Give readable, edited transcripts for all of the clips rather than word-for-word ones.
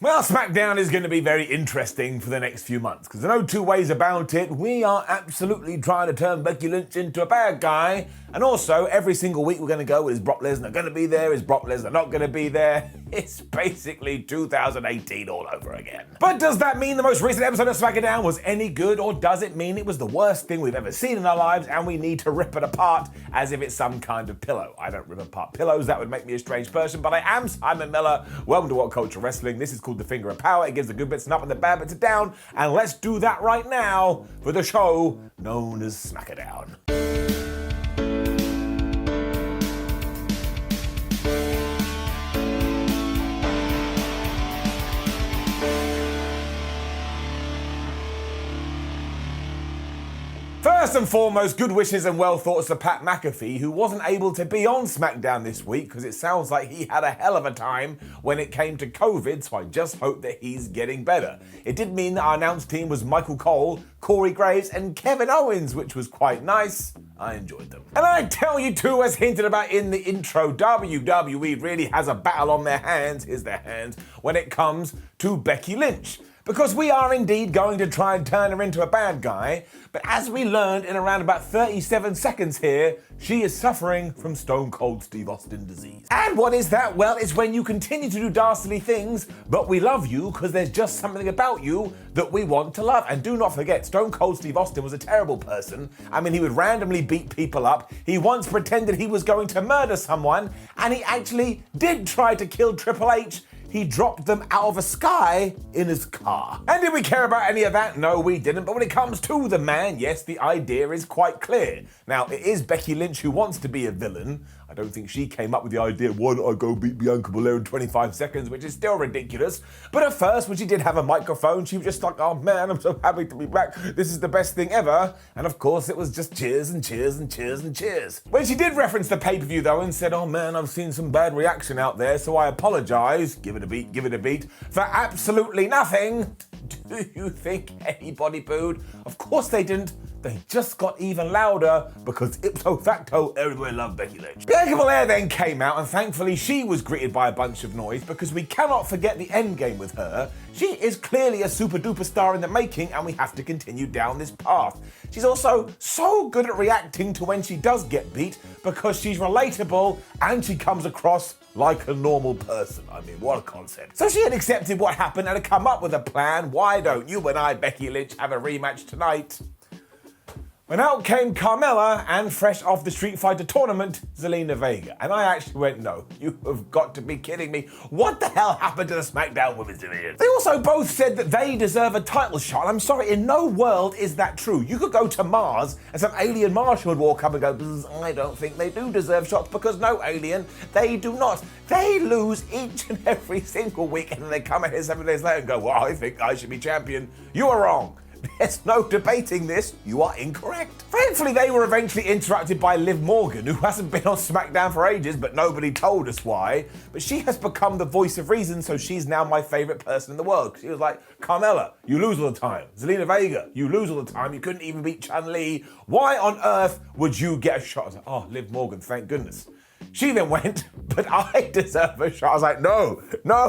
Well, SmackDown is going to be very interesting for the next few months, because there are no two ways about it. We are absolutely trying to turn Becky Lynch into a bad guy. And also, every single week we're going to go, is Brock Lesnar going to be there? Is Brock Lesnar not going to be there? It's basically 2018 all over again. But does that mean the most recent episode of SmackDown was any good, or does it mean it was the worst thing we've ever seen in our lives and we need to rip it apart as if it's some kind of pillow? I don't rip apart pillows, that would make me a strange person, but I am Simon Miller. Welcome to WhatCulture Wrestling. This is called The Finger of Power. It gives the good bits an up and the bad bits a down, and let's do that right now for the show known as SmackDown. First and foremost, good wishes and well thoughts to Pat McAfee, who wasn't able to be on SmackDown this week because it sounds like he had a hell of a time when it came to COVID, so I just hope that he's getting better. It did mean that our announced team was Michael Cole, Corey Graves and Kevin Owens, which was quite nice. I enjoyed them. And I tell you too, as hinted about in the intro, WWE really has a battle on their hands, when it comes to Becky Lynch. Because we are indeed going to try and turn her into a bad guy, but as we learned in around about 37 seconds here, she is suffering from Stone Cold Steve Austin disease. And what is that? Well, it's when you continue to do dastardly things, but we love you because there's just something about you that we want to love. And do not forget, Stone Cold Steve Austin was a terrible person. I mean, he would randomly beat people up. He once pretended he was going to murder someone, and he actually did try to kill Triple H. He dropped them out of a sky in his car. And did we care about any of that? No, we didn't. But when it comes to the man, yes, the idea is quite clear. Now, it is Becky Lynch who wants to be a villain. I don't think she came up with the idea, why don't I go beat Bianca Belair in 25 seconds, which is still ridiculous. But at first, when she did have a microphone, she was just like, oh man, I'm so happy to be back. This is the best thing ever. And of course, it was just cheers and cheers and cheers and cheers. When she did reference the pay-per-view though and said, oh man, I've seen some bad reaction out there, so I apologize, give it a beat, for absolutely nothing. Do you think anybody booed? Of course they didn't. They just got even louder because ipso facto, everybody loved Becky Lynch. Bianca Belair then came out, and thankfully she was greeted by a bunch of noise because we cannot forget the end game with her. She is clearly a super duper star in the making, and we have to continue down this path. She's also so good at reacting to when she does get beat because she's relatable and she comes across like a normal person. I mean, what a concept. So she had accepted what happened and had come up with a plan. Why don't you and I, Becky Lynch, have a rematch tonight? When out came Carmella and fresh off the Street Fighter tournament, Zelina Vega. And I actually went, no, you have got to be kidding me. What the hell happened to the SmackDown Women's Division? They also both said that they deserve a title shot. I'm sorry, in no world is that true. You could go to Mars and some alien Martian would walk up and go, I don't think they do deserve shots, because no, alien, they do not. They lose each and every single week, and then they come here 7 days later and go, well, I think I should be champion. You are wrong. There's no debating this. You are incorrect. Thankfully, they were eventually interrupted by Liv Morgan, who hasn't been on SmackDown for ages, but nobody told us why. But she has become the voice of reason, so she's now my favorite person in the world. She was like, Carmella, you lose all the time. Zelina Vega, you lose all the time. You couldn't even beat Chun-Li. Why on earth would you get a shot? I was like, oh, Liv Morgan, thank goodness. She then went, but I deserve a shot. I was like, no,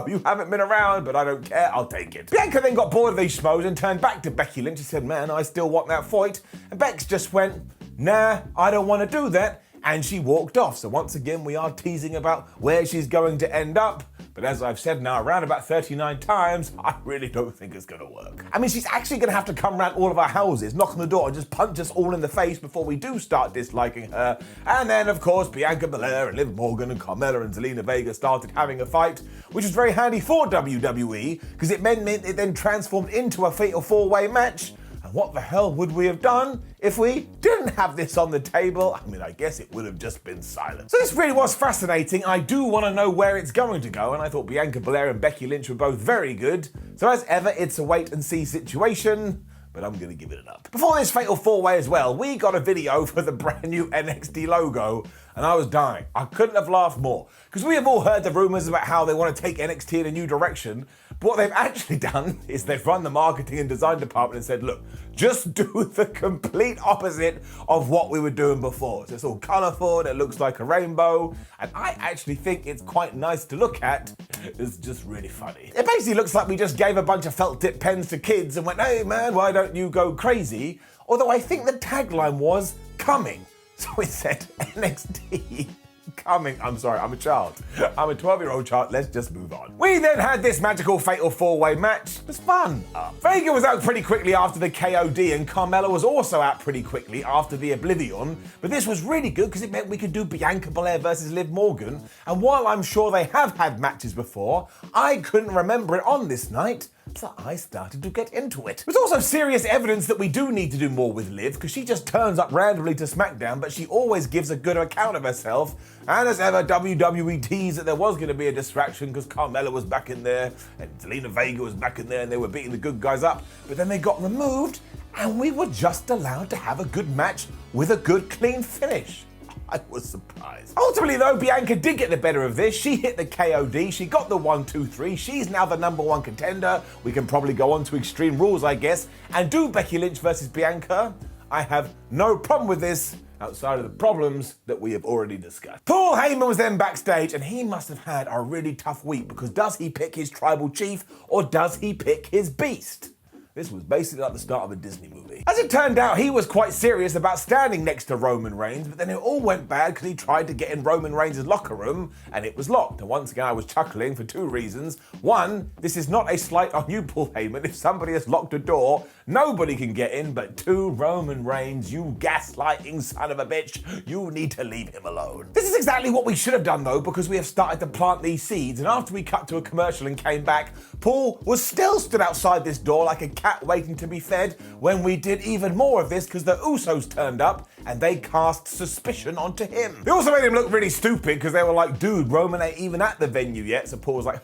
you haven't been around, but I don't care, I'll take it. Bianca then got bored of these schmoes and turned back to Becky Lynch and said, man, I still want that fight. And Bex just went, nah, I don't want to do that. And she walked off. So once again, we are teasing about where she's going to end up. But as I've said now around about 39 times, I really don't think it's going to work. I mean, she's actually going to have to come around all of our houses, knock on the door, and just punch us all in the face before we do start disliking her. And then, of course, Bianca Belair and Liv Morgan and Carmella and Zelina Vega started having a fight, which was very handy for WWE, because it meant it then transformed into a fatal four-way match. And what the hell would we have done if we didn't have this on the table? I mean, I guess it would have just been silent. So this really was fascinating. I do want to know where it's going to go, and I thought Bianca Belair and Becky Lynch were both very good. So as ever, it's a wait and see situation, but I'm going to give it an up. Before this fatal four-way as well, we got a video for the brand new NXT logo, and I was dying. I couldn't have laughed more, because we have all heard the rumors about how they want to take NXT in a new direction, But what they've actually done is they've run the marketing and design department and said, look, just do the complete opposite of what we were doing before. So it's all colourful, it looks like a rainbow, and I actually think it's quite nice to look at. It's just really funny. It basically looks like we just gave a bunch of felt tip pens to kids and went, hey man, why don't you go crazy? Although I think the tagline was coming. So it said NXT coming. I'm sorry, I'm a child. I'm a 12-year-old child. Let's just move on. We then had this magical fatal four-way match. It was fun. Vega was out pretty quickly after the KOD, and Carmella was also out pretty quickly after the Oblivion. But this was really good because it meant we could do Bianca Belair versus Liv Morgan. And while I'm sure they have had matches before, I couldn't remember it on this night. So I started to get into it. There's also serious evidence that we do need to do more with Liv, because she just turns up randomly to SmackDown, but she always gives a good account of herself. And as ever, WWE teased that there was going to be a distraction because Carmella was back in there and Zelina Vega was back in there and they were beating the good guys up. But then they got removed and we were just allowed to have a good match with a good, clean finish. I was surprised. Ultimately though, Bianca did get the better of this. She hit the KOD, she got the 1-2-3, she's now the #1 contender. We can probably go on to Extreme Rules, I guess, and do Becky Lynch versus Bianca. I have no problem with this, outside of the problems that we have already discussed. Paul Heyman was then backstage, and he must have had a really tough week, because does he pick his tribal chief, or does he pick his beast? This was basically like the start of a Disney movie. As it turned out, he was quite serious about standing next to Roman Reigns, but then it all went bad because he tried to get in Roman Reigns' locker room and it was locked. And once again, I was chuckling for two reasons. One, this is not a slight on you, Paul Heyman. If somebody has locked a door, nobody can get in. But two, Roman Reigns, you gaslighting son of a bitch, you need to leave him alone. This is exactly what we should have done though, because we have started to plant these seeds. And after we cut to a commercial and came back, Paul was still stood outside this door like a cat waiting to be fed when we did even more of this because the Usos turned up and they cast suspicion onto him. They also made him look really stupid because they were like, dude, Roman ain't even at the venue yet. So Paul was like,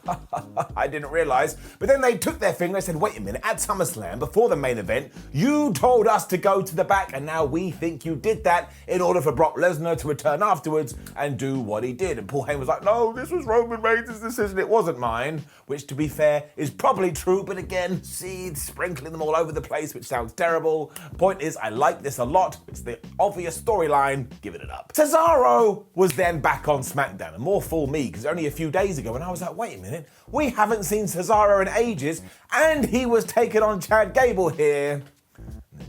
I didn't realize. But then they took their thing, they said, wait a minute, at SummerSlam, before the main event, you told us to go to the back and now we think you did that in order for Brock Lesnar to return afterwards and do what he did. And Paul Heyman was like, no, this was Roman Reigns' decision, it wasn't mine. Which, to be fair, is probably true, but again, seeds, sprinkling them all over the place, which sounds terrible. Point is, I like this a lot. It's the obvious storyline, giving it up. Cesaro was then back on SmackDown, and more fool me, because only a few days ago, and I was like, wait a minute, we haven't seen Cesaro in ages, and he was taking on Chad Gable here.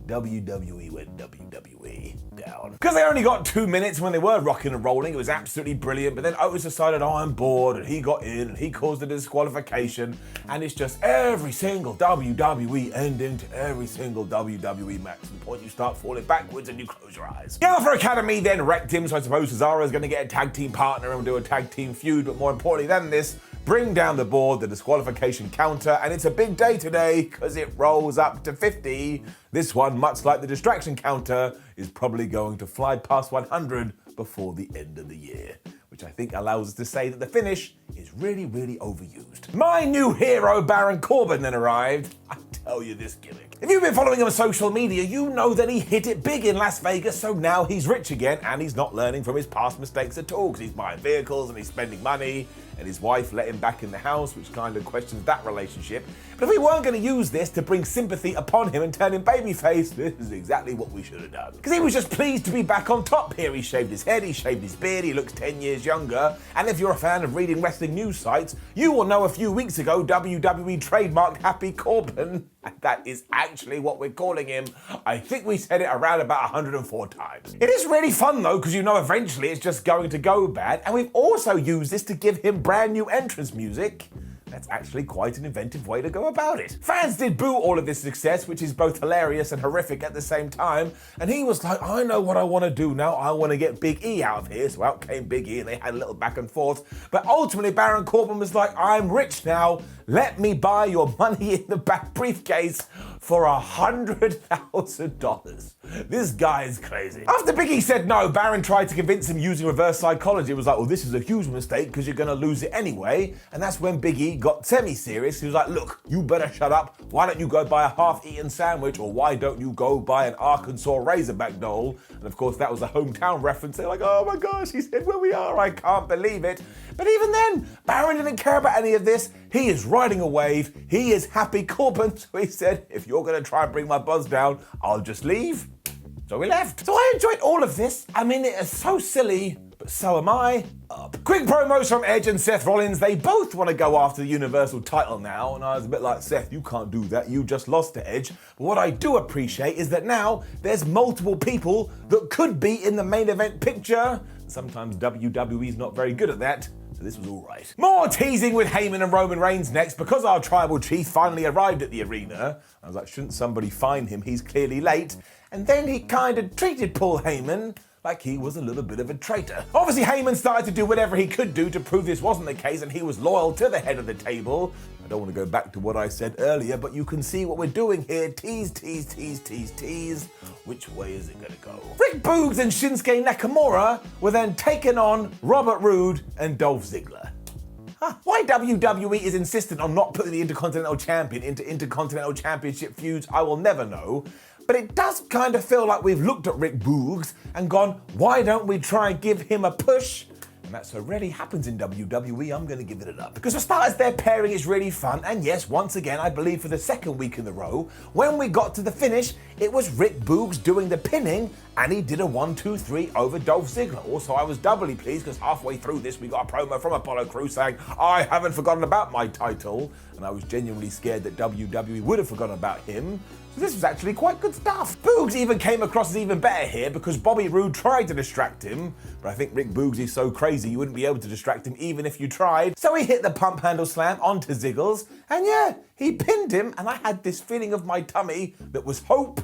WWE went WWE down. Because they only got 2 minutes when they were rocking and rolling, it was absolutely brilliant, but then Otis decided, oh, I'm bored, and he got in, and he caused a disqualification, and it's just every single WWE ending to every single WWE match. To the point you start falling backwards and you close your eyes. The Alpha Academy then wrecked him, so I suppose Cesaro is going to get a tag team partner and do a tag team feud, but more importantly than this, bring down the board, the disqualification counter, and it's a big day today because it rolls up to 50. This one, much like the distraction counter, is probably going to fly past 100 before the end of the year, which I think allows us to say that the finish is really, really overused. My new hero, Baron Corbin, then arrived. I tell you this gimmick. If you've been following him on social media, you know that he hit it big in Las Vegas, so now he's rich again, and he's not learning from his past mistakes at all, because he's buying vehicles and he's spending money, and his wife let him back in the house, which kind of questions that relationship. But if we weren't going to use this to bring sympathy upon him and turn him babyface, this is exactly what we should have done. Because he was just pleased to be back on top here. He shaved his head, he shaved his beard, he looks 10 years younger, and if you're a fan of reading wrestling news sites, you will know a few weeks ago WWE trademarked Happy Corbin, and that is actually what we're calling him. I think we said it around about 104 times. It is really fun though, because you know eventually it's just going to go bad, and we've also used this to give him brand new entrance music. That's actually quite an inventive way to go about it. Fans did boo all of this success, which is both hilarious and horrific at the same time, and he was like, I know what I want to do now, I want to get Big E out of here. So out came Big E and they had a little back and forth, but ultimately Baron Corbin was like, I'm rich now, let me buy your money in the back briefcase for $100,000. This guy is crazy. After Biggie said no, Baron tried to convince him using reverse psychology. It was like, well, this is a huge mistake because you're going to lose it anyway. And that's when Biggie got semi-serious. He was like, look, you better shut up. Why don't you go buy a half-eaten sandwich, or why don't you go buy an Arkansas Razorback doll? And of course, that was a hometown reference. They're like, oh my gosh, he said where we are. I can't believe it. But even then, Baron didn't care about any of this. He is riding a wave. He is happy Corbin. So he said, if you're going to try and bring my buzz down, I'll just leave. So we left. So I enjoyed all of this. I mean, it is so silly, but so am I. Quick promos from Edge and Seth Rollins. They both want to go after the Universal title now. And I was a bit like, Seth, you can't do that. You just lost to Edge. But what I do appreciate is that now there's multiple people that could be in the main event picture. Sometimes WWE's not very good at that. So this was all right. More teasing with Heyman and Roman Reigns next because our tribal chief finally arrived at the arena. I was like, shouldn't somebody find him? He's clearly late. And then he kind of treated Paul Heyman like he was a little bit of a traitor. Obviously, Heyman started to do whatever he could do to prove this wasn't the case, and he was loyal to the head of the table. I don't want to go back to what I said earlier, but you can see what we're doing here. Tease, tease, tease, tease, tease. Which way is it going to go? Rick Boogs and Shinsuke Nakamura were then taken on Robert Roode and Dolph Ziggler. Why WWE is insistent on not putting the Intercontinental Champion into Intercontinental Championship feuds, I will never know. But it does kind of feel like we've looked at Rick Boogs and gone, why don't we try and give him a push? And that so rarely happens in WWE, I'm going to give it up. Because for starters, their pairing is really fun. And yes, once again, I believe for the second week in a row, when we got to the finish, it was Rick Boogs doing the pinning, and he did a 1-2-3 over Dolph Ziggler. Also, I was doubly pleased because halfway through this, we got a promo from Apollo Crews saying, I haven't forgotten about my title. And I was genuinely scared that WWE would have forgotten about him. So this was actually quite good stuff. Boogs even came across as even better here because Bobby Roode tried to distract him, but I think Rick Boogs is so crazy you wouldn't be able to distract him even if you tried. So he hit the pump handle slam onto Ziggles, and yeah, he pinned him, and I had this feeling of my tummy that was hope.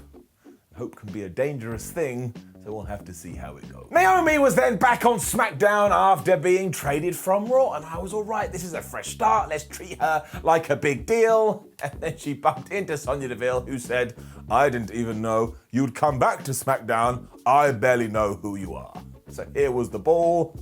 Hope can be a dangerous thing, so we'll have to see how it goes. Naomi was then back on SmackDown after being traded from Raw, and I was all right, this is a fresh start, let's treat her like a big deal. And then she bumped into Sonya Deville, who said, I didn't even know you'd come back to SmackDown. I barely know who you are. So here was the ball.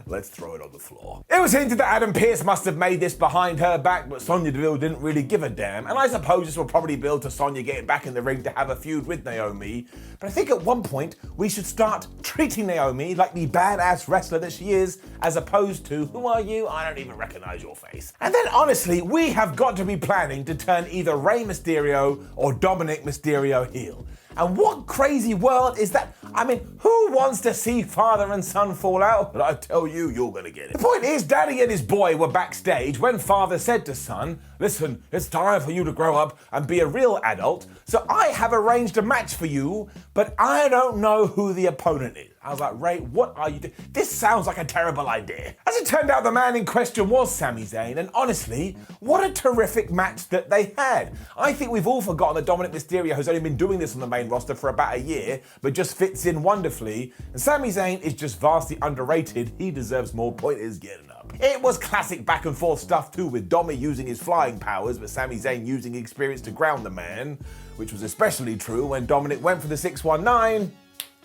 Let's throw it on the floor. It was hinted that Adam Pearce must have made this behind her back, but Sonya Deville didn't really give a damn. And I suppose this will probably build to Sonya getting back in the ring to have a feud with Naomi. But I think at one point, we should start treating Naomi like the badass wrestler that she is, as opposed to, who are you? I don't even recognize your face. And then honestly, we have got to be planning to turn either Rey Mysterio or Dominic Mysterio heel. And what crazy world is that? I mean, who wants to see father and son fall out? But I tell you, you're gonna get it. The point is, Daddy and his boy were backstage when father said to son, listen, it's time for you to grow up and be a real adult, so I have arranged a match for you, but I don't know who the opponent is. I was like, Ray, what are you doing? This sounds like a terrible idea. As it turned out, the man in question was Sami Zayn, and honestly, what a terrific match that they had. I think we've all forgotten that Dominic Mysterio has only been doing this on the main roster for about a year, but just fits in wonderfully, and Sami Zayn is just vastly underrated. He deserves more pointers getting up. It was classic back and forth stuff too, with Dommy using his flying powers, but Sami Zayn using experience to ground the man, which was especially true when Dominic went for the 619,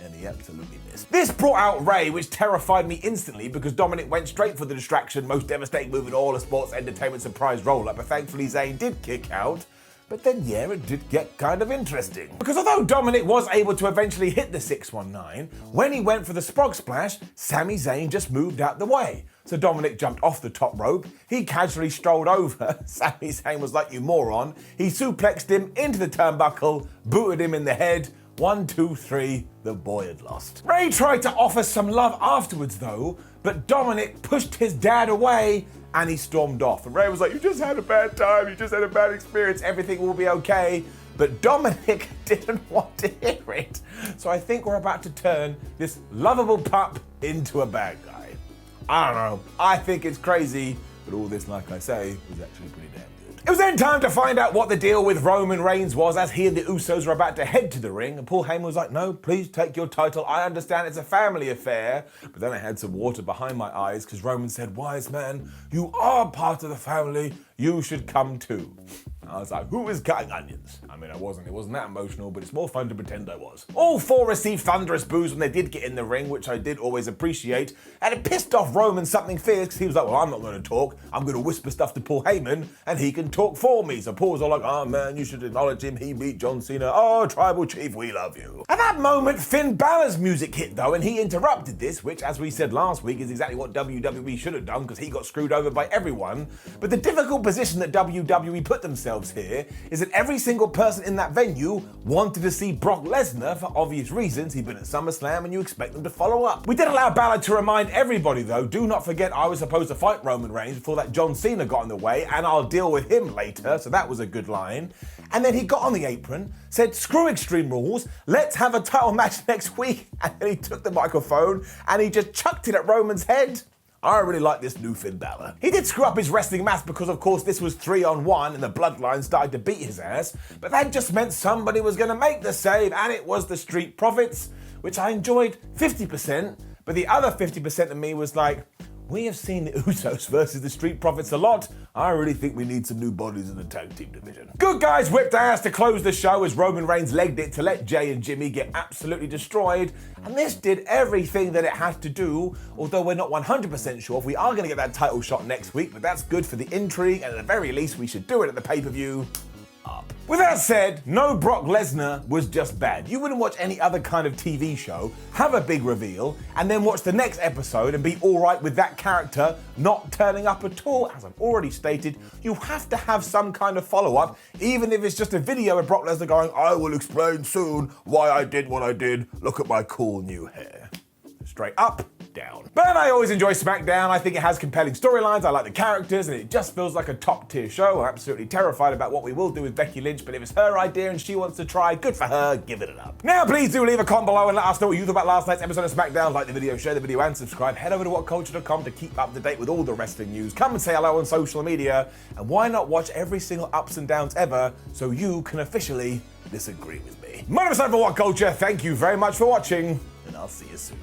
and he absolutely missed. This brought out Ray, which terrified me instantly because Dominic went straight for the distraction, most devastating move in all of sports entertainment surprise roll-up, but thankfully Zayn did kick out. But then, yeah, it did get kind of interesting. Because although Dominic was able to eventually hit the 619, when he went for the Sprog Splash, Sami Zayn just moved out the way. So Dominic jumped off the top rope, he casually strolled over, Sami Zayn was like, you moron, he suplexed him into the turnbuckle, booted him in the head, 1, 2, 3, the boy had lost. Ray tried to offer some love afterwards though, but Dominic pushed his dad away and he stormed off. And Ray was like, you just had a bad time, you just had a bad experience, everything will be okay. But Dominic didn't want to hear it. So I think we're about to turn this lovable pup into a bad guy. I don't know, I think it's crazy, but all this, like I say, was actually pretty damn good. It was then time to find out what the deal with Roman Reigns was as he and the Usos were about to head to the ring, and Paul Heyman was like, no, please take your title, I understand it's a family affair. But then I had some water behind my eyes because Roman said, wise man, you are part of the family, you should come too. I was like, who is cutting onions? I mean, it wasn't that emotional, but it's more fun to pretend I was. All four received thunderous boos when they did get in the ring, which I did always appreciate, and it pissed off Roman something fierce, because he was like, well, I'm not going to talk, I'm going to whisper stuff to Paul Heyman, and he can talk for me. So Paul's all like, oh man, you should acknowledge him, he beat John Cena, oh, Tribal Chief, we love you. At that moment, Finn Balor's music hit though, and he interrupted this, which, as we said last week, is exactly what WWE should have done, because he got screwed over by everyone. But the difficult position that WWE put themselves here is that every single person in that venue wanted to see Brock Lesnar for obvious reasons. He'd been at SummerSlam and you expect them to follow up. We did allow Balor to remind everybody though, do not forget I was supposed to fight Roman Reigns before that John Cena got in the way, and I'll deal with him later, so that was a good line. And then he got on the apron, said screw Extreme Rules, let's have a title match next week, and then he took the microphone and he just chucked it at Roman's head. I really like this new Finn Balor. He did screw up his wrestling math because, of course, this was 3-on-1 and the Bloodline started to beat his ass, but that just meant somebody was going to make the save, and it was the Street Profits, which I enjoyed 50%, but the other 50% of me was like, we have seen the Usos versus the Street Profits a lot. I really think we need some new bodies in the tag team division. Good guys whipped ass to close the show as Roman Reigns legged it to let Jay and Jimmy get absolutely destroyed. And this did everything that it had to do, although we're not 100% sure if we are going to get that title shot next week, but that's good for the intrigue, and at the very least we should do it at the pay-per-view. Up. With that said, no Brock Lesnar was just bad. You wouldn't watch any other kind of TV show, have a big reveal, and then watch the next episode and be alright with that character not turning up at all. As I've already stated, you have to have some kind of follow-up, even if it's just a video of Brock Lesnar going, I will explain soon why I did what I did. Look at my cool new hair. Straight up, down. But I always enjoy SmackDown. I think it has compelling storylines, I like the characters, and it just feels like a top tier show. I'm absolutely terrified about what we will do with Becky Lynch, but if it's her idea and she wants to try, good for her, give it up. Now please do leave a comment below and let us know what you thought about last night's episode of SmackDown. Like the video, share the video and subscribe. Head over to WhatCulture.com to keep up to date with all the wrestling news. Come and say hello on social media, and why not watch every single ups and downs ever so you can officially disagree with me. My name is Seth for WhatCulture. Thank you very much for watching, and I'll see you soon.